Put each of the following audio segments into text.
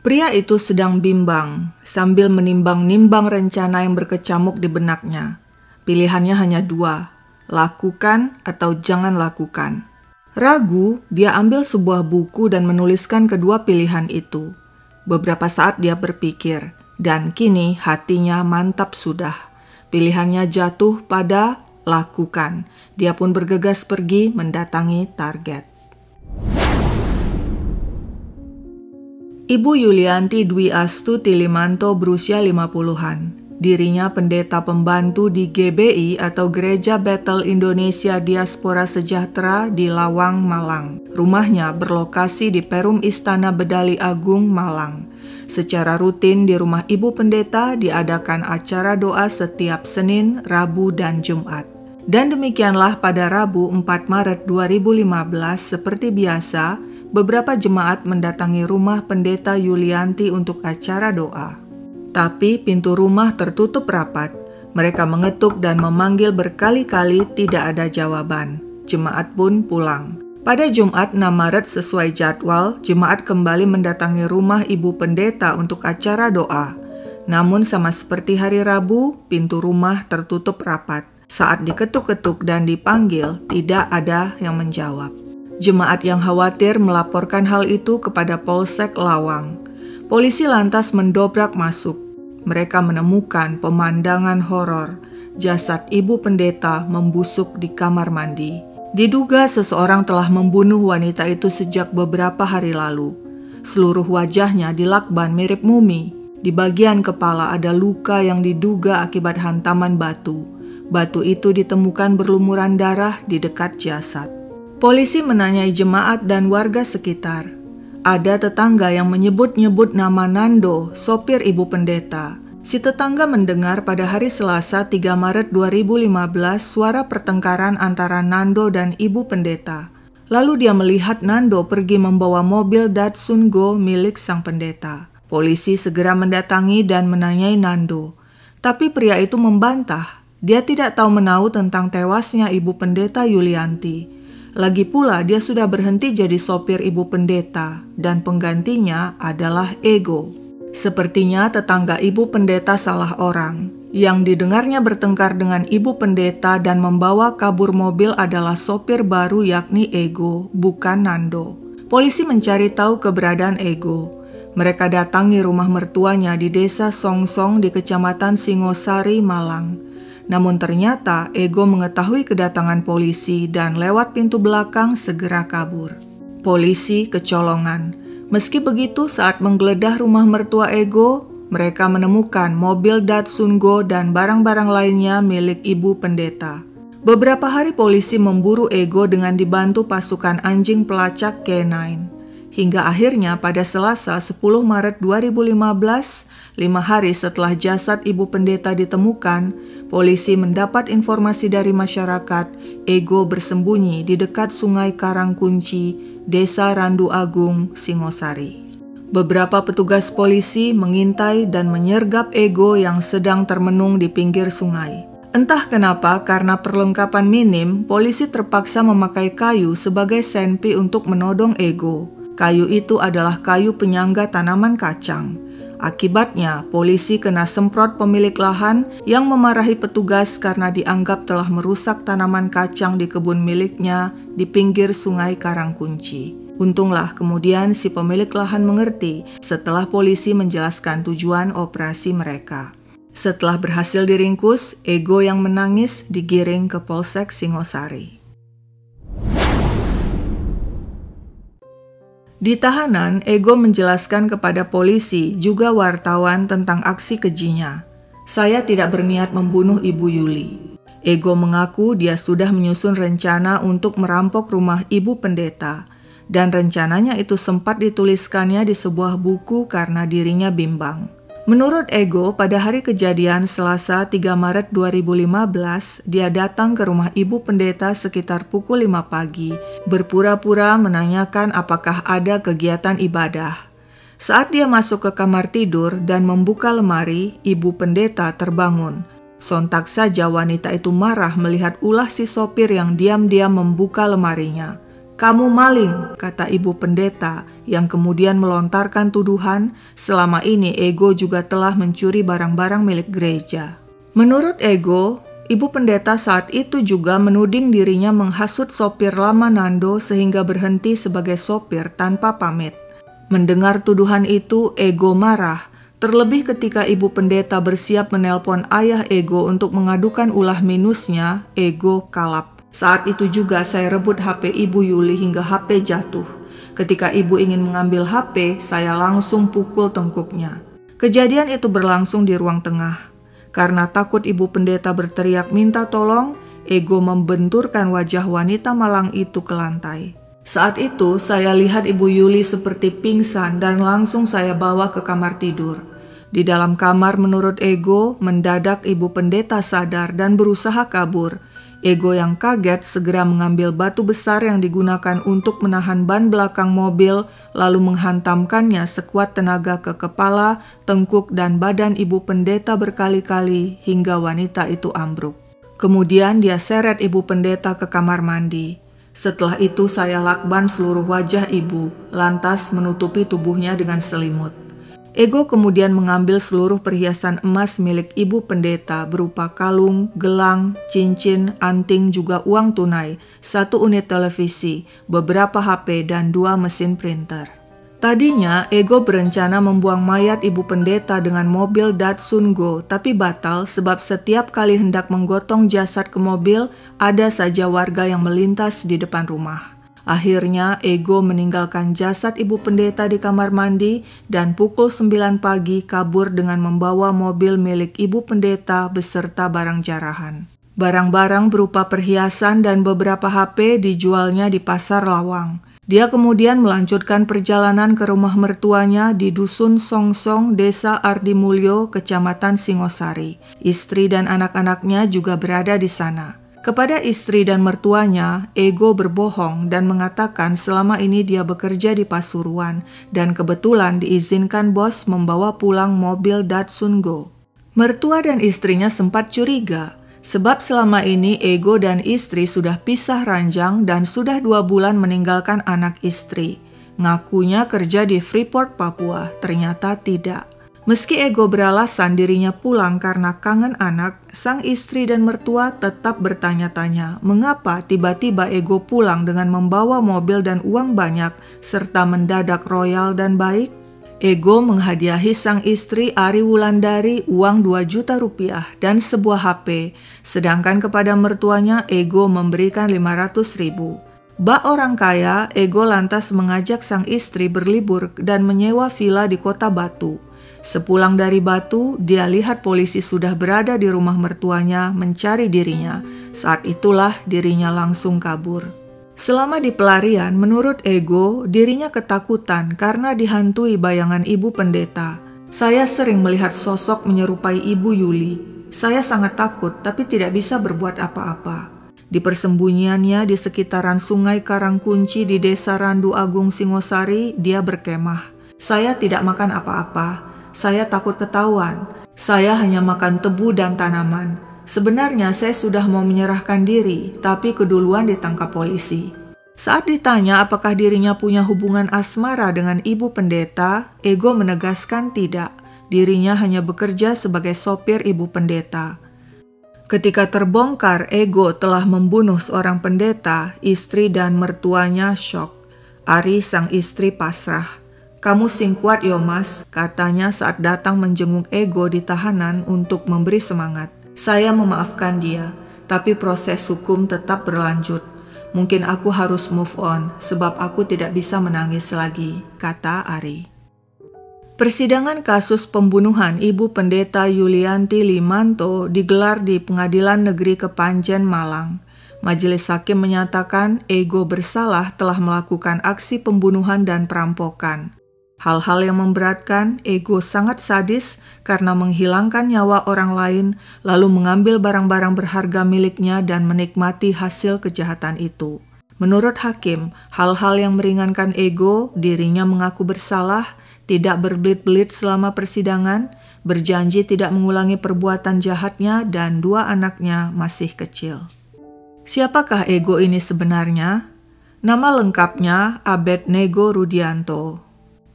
Pria itu sedang bimbang sambil menimbang-nimbang rencana yang berkecamuk di benaknya. Pilihannya hanya dua, lakukan atau jangan lakukan. Ragu, dia ambil sebuah buku dan menuliskan kedua pilihan itu. Beberapa saat dia berpikir, dan kini hatinya mantap sudah. Pilihannya jatuh pada lakukan. Dia pun bergegas pergi mendatangi target. Ibu Yulianti Dwi Astuti Limanto berusia 50-an. Dirinya pendeta pembantu di GBI atau Gereja Bethel Indonesia Diaspora Sejahtera di Lawang, Malang. Rumahnya berlokasi di Perum Istana Bedali Agung, Malang. Secara rutin di rumah Ibu Pendeta diadakan acara doa setiap Senin, Rabu, dan Jumat. Dan demikianlah pada Rabu 4 Maret 2015 seperti biasa, beberapa jemaat mendatangi rumah Pendeta Yulianti untuk acara doa. Tapi pintu rumah tertutup rapat. Mereka mengetuk dan memanggil berkali-kali, tidak ada jawaban. Jemaat pun pulang. Pada Jumat 6 Maret sesuai jadwal, jemaat kembali mendatangi rumah Ibu Pendeta untuk acara doa. Namun sama seperti hari Rabu, pintu rumah tertutup rapat. Saat diketuk-ketuk dan dipanggil, tidak ada yang menjawab. Jemaat yang khawatir melaporkan hal itu kepada Polsek Lawang. Polisi lantas mendobrak masuk. Mereka menemukan pemandangan horor. Jasad Ibu Pendeta membusuk di kamar mandi. Diduga seseorang telah membunuh wanita itu sejak beberapa hari lalu. Seluruh wajahnya dilakban mirip mumi. Di bagian kepala ada luka yang diduga akibat hantaman batu. Batu itu ditemukan berlumuran darah di dekat jasad. Polisi menanyai jemaat dan warga sekitar. Ada tetangga yang menyebut-nyebut nama Nando, sopir Ibu Pendeta. Si tetangga mendengar pada hari Selasa 3 Maret 2015 suara pertengkaran antara Nando dan Ibu Pendeta. Lalu dia melihat Nando pergi membawa mobil Datsun Go milik sang pendeta. Polisi segera mendatangi dan menanyai Nando. Tapi pria itu membantah. Dia tidak tahu menahu tentang tewasnya Ibu Pendeta Yulianti. Lagi pula dia sudah berhenti jadi sopir Ibu Pendeta dan penggantinya adalah Ego. Sepertinya tetangga Ibu Pendeta salah orang. Yang didengarnya bertengkar dengan Ibu Pendeta dan membawa kabur mobil adalah sopir baru yakni Ego, bukan Nando. Polisi mencari tahu keberadaan Ego. Mereka datangi rumah mertuanya di Desa Songsong di Kecamatan Singosari, Malang. Namun ternyata Ego mengetahui kedatangan polisi dan lewat pintu belakang segera kabur. Polisi kecolongan. Meski begitu, saat menggeledah rumah mertua Ego, mereka menemukan mobil Datsun Go dan barang-barang lainnya milik Ibu Pendeta. Beberapa hari polisi memburu Ego dengan dibantu pasukan anjing pelacak K9. Hingga akhirnya pada Selasa 10 Maret 2015, 5 hari setelah jasad Ibu Pendeta ditemukan, polisi mendapat informasi dari masyarakat Ego bersembunyi di dekat Sungai Karangkunci, Desa Randu Agung, Singosari. Beberapa petugas polisi mengintai dan menyergap Ego yang sedang termenung di pinggir sungai. Entah kenapa, karena perlengkapan minim, polisi terpaksa memakai kayu sebagai senpi untuk menodong Ego. Kayu itu adalah kayu penyangga tanaman kacang. Akibatnya, polisi kena semprot pemilik lahan yang memarahi petugas karena dianggap telah merusak tanaman kacang di kebun miliknya di pinggir Sungai Karangkunci. Untunglah kemudian si pemilik lahan mengerti setelah polisi menjelaskan tujuan operasi mereka. Setelah berhasil diringkus, Ego yang menangis digiring ke Polsek Singosari. Di tahanan, Ego menjelaskan kepada polisi juga wartawan tentang aksi kejinya. Saya tidak berniat membunuh Ibu Yuli. Ego mengaku dia sudah menyusun rencana untuk merampok rumah Ibu Pendeta. Dan rencananya itu sempat dituliskannya di sebuah buku karena dirinya bimbang. Menurut Ego, pada hari kejadian Selasa 3 Maret 2015, dia datang ke rumah Ibu Pendeta sekitar pukul 5 pagi, berpura-pura menanyakan apakah ada kegiatan ibadah. Saat dia masuk ke kamar tidur dan membuka lemari, Ibu Pendeta terbangun. Sontak saja wanita itu marah melihat ulah si sopir yang diam-diam membuka lemarinya. "Kamu maling," kata ibu pendeta yang kemudian melontarkan tuduhan selama ini Ego juga telah mencuri barang-barang milik gereja. Menurut Ego, ibu pendeta saat itu juga menuding dirinya menghasut sopir lama Nando sehingga berhenti sebagai sopir tanpa pamit. Mendengar tuduhan itu, Ego marah, terlebih ketika ibu pendeta bersiap menelpon ayah Ego untuk mengadukan ulah minusnya. Ego kalap. Saat itu juga saya rebut HP Ibu Yuli hingga HP jatuh. Ketika ibu ingin mengambil HP, saya langsung pukul tengkuknya. Kejadian itu berlangsung di ruang tengah. Karena takut ibu pendeta berteriak minta tolong, Ego membenturkan wajah wanita malang itu ke lantai. Saat itu saya lihat Ibu Yuli seperti pingsan dan langsung saya bawa ke kamar tidur. Di dalam kamar menurut Ego, mendadak ibu pendeta sadar dan berusaha kabur. Ego yang kaget segera mengambil batu besar yang digunakan untuk menahan ban belakang mobil, lalu menghantamkannya sekuat tenaga ke kepala, tengkuk, dan badan ibu pendeta berkali-kali hingga wanita itu ambruk. Kemudian dia seret ibu pendeta ke kamar mandi. Setelah itu saya lakban seluruh wajah ibu, lantas menutupi tubuhnya dengan selimut. Ego kemudian mengambil seluruh perhiasan emas milik ibu pendeta berupa kalung, gelang, cincin, anting, juga uang tunai, 1 unit televisi, beberapa HP, dan 2 mesin printer. Tadinya Ego berencana membuang mayat ibu pendeta dengan mobil Datsun Go, tapi batal sebab setiap kali hendak menggotong jasad ke mobil, ada saja warga yang melintas di depan rumah. Akhirnya Ego meninggalkan jasad ibu pendeta di kamar mandi dan pukul 9 pagi kabur dengan membawa mobil milik ibu pendeta beserta barang jarahan. Barang-barang berupa perhiasan dan beberapa HP dijualnya di pasar Lawang. Dia kemudian melanjutkan perjalanan ke rumah mertuanya di Dusun Songsong, Desa Ardimulyo, Kecamatan Singosari. Istri dan anak-anaknya juga berada di sana. Kepada istri dan mertuanya, Ego berbohong dan mengatakan selama ini dia bekerja di Pasuruan dan kebetulan diizinkan bos membawa pulang mobil Datsun Go. Mertua dan istrinya sempat curiga, sebab selama ini Ego dan istri sudah pisah ranjang dan sudah 2 bulan meninggalkan anak istri. Ngakunya kerja di Freeport, Papua, ternyata tidak. Meski Ego beralasan dirinya pulang karena kangen anak, sang istri dan mertua tetap bertanya-tanya mengapa tiba-tiba Ego pulang dengan membawa mobil dan uang banyak serta mendadak royal dan baik. Ego menghadiahi sang istri Ari Wulandari uang 2 juta rupiah dan sebuah HP, sedangkan kepada mertuanya Ego memberikan 500 ribu. Bak orang kaya, Ego lantas mengajak sang istri berlibur dan menyewa villa di Kota Batu. Sepulang dari Batu, dia lihat polisi sudah berada di rumah mertuanya mencari dirinya. Saat itulah dirinya langsung kabur. Selama di pelarian, menurut Ego, dirinya ketakutan karena dihantui bayangan ibu pendeta. Saya sering melihat sosok menyerupai Ibu Yuli. Saya sangat takut tapi tidak bisa berbuat apa-apa. Di persembunyiannya di sekitaran Sungai Karangkunci di Desa Randu Agung Singosari, dia berkemah. Saya tidak makan apa-apa. Saya takut ketahuan. Saya hanya makan tebu dan tanaman. Sebenarnya saya sudah mau menyerahkan diri, tapi keduluan ditangkap polisi. Saat ditanya apakah dirinya punya hubungan asmara dengan ibu pendeta, Ego menegaskan tidak. Dirinya hanya bekerja sebagai sopir ibu pendeta. Ketika terbongkar Ego telah membunuh seorang pendeta, istri dan mertuanya syok. Ari sang istri pasrah. "Kamu sing kuat yo mas," katanya saat datang menjenguk Ego di tahanan untuk memberi semangat. "Saya memaafkan dia, tapi proses hukum tetap berlanjut. Mungkin aku harus move on, sebab aku tidak bisa menangis lagi," kata Ari. Persidangan kasus pembunuhan Ibu Pendeta Yulianti Limanto digelar di Pengadilan Negeri Kepanjen, Malang. Majelis hakim menyatakan Ego bersalah telah melakukan aksi pembunuhan dan perampokan. Hal-hal yang memberatkan, Ego sangat sadis karena menghilangkan nyawa orang lain, lalu mengambil barang-barang berharga miliknya dan menikmati hasil kejahatan itu. Menurut hakim, hal-hal yang meringankan Ego, dirinya mengaku bersalah, tidak berbelit-belit selama persidangan, berjanji tidak mengulangi perbuatan jahatnya, dan 2 anaknya masih kecil. Siapakah Ego ini sebenarnya? Nama lengkapnya Abednego Rudianto.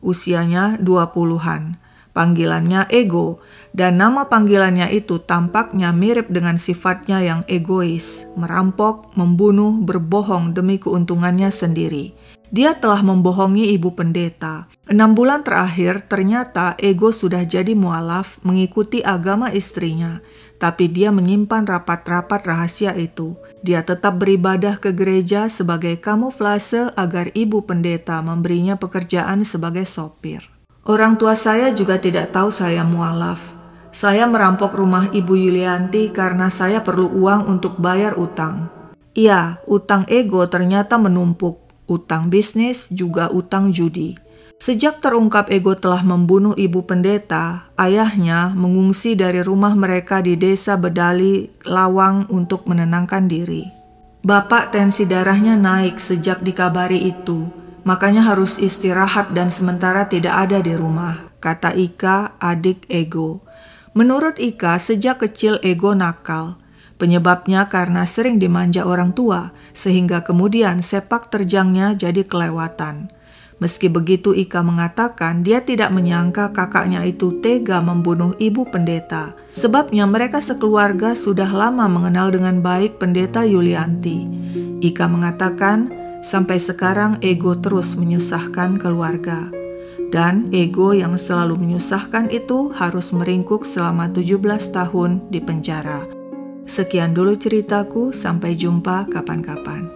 Usianya 20-an. Panggilannya Ego, dan nama panggilannya itu tampaknya mirip dengan sifatnya yang egois, merampok, membunuh, berbohong demi keuntungannya sendiri. Dia telah membohongi ibu pendeta. 6 bulan terakhir ternyata Ego sudah jadi mualaf mengikuti agama istrinya, tapi dia menyimpan rapat-rapat rahasia itu. Dia tetap beribadah ke gereja sebagai kamuflase agar ibu pendeta memberinya pekerjaan sebagai sopir. Orang tua saya juga tidak tahu saya mualaf. Saya merampok rumah Ibu Yulianti karena saya perlu uang untuk bayar utang. Iya, utang Ego ternyata menumpuk. Utang bisnis juga utang judi. Sejak terungkap Ego telah membunuh ibu pendeta, ayahnya mengungsi dari rumah mereka di desa Bedali, Lawang untuk menenangkan diri. Bapak tensi darahnya naik sejak dikabari itu. Makanya harus istirahat dan sementara tidak ada di rumah, kata Ika, adik Ego. Menurut Ika, sejak kecil Ego nakal. Penyebabnya karena sering dimanja orang tua, sehingga kemudian sepak terjangnya jadi kelewatan. Meski begitu, Ika mengatakan dia tidak menyangka kakaknya itu tega membunuh ibu pendeta. Sebabnya mereka sekeluarga sudah lama mengenal dengan baik pendeta Yulianti. Ika mengatakan, sampai sekarang Ego terus menyusahkan keluarga. Dan Ego yang selalu menyusahkan itu harus meringkuk selama 17 tahun di penjara. Sekian dulu ceritaku, sampai jumpa kapan-kapan.